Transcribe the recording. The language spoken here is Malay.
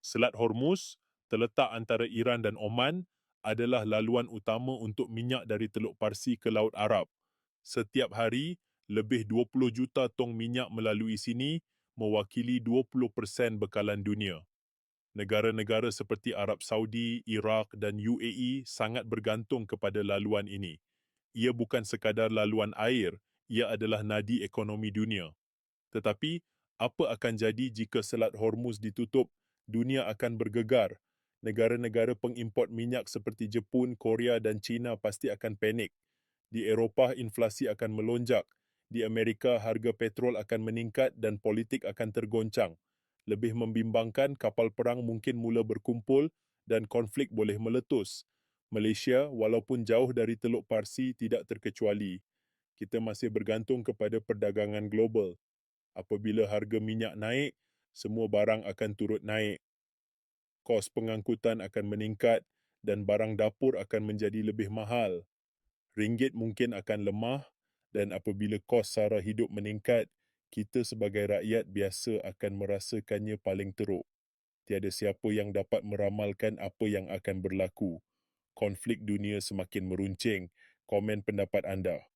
Selat Hormuz, terletak antara Iran dan Oman, adalah laluan utama untuk minyak dari Teluk Parsi ke Laut Arab. Setiap hari, lebih 20 juta tong minyak melalui sini, mewakili 20% bekalan dunia. Negara-negara seperti Arab Saudi, Iraq dan UAE sangat bergantung kepada laluan ini. Ia bukan sekadar laluan air, ia adalah nadi ekonomi dunia. Tetapi, apa akan jadi jika Selat Hormuz ditutup? Dunia akan bergegar. Negara-negara pengimport minyak seperti Jepun, Korea dan China pasti akan panik. Di Eropah, inflasi akan melonjak. Di Amerika, harga petrol akan meningkat dan politik akan tergoncang. Lebih membimbangkan, kapal perang mungkin mula berkumpul dan konflik boleh meletus. Malaysia, walaupun jauh dari Teluk Parsi, tidak terkecuali. Kita masih bergantung kepada perdagangan global. Apabila harga minyak naik, semua barang akan turut naik. Kos pengangkutan akan meningkat dan barang dapur akan menjadi lebih mahal. Ringgit mungkin akan lemah dan apabila kos sara hidup meningkat, kita sebagai rakyat biasa akan merasakannya paling teruk. Tiada siapa yang dapat meramalkan apa yang akan berlaku. Konflik dunia semakin meruncing. Komen pendapat anda.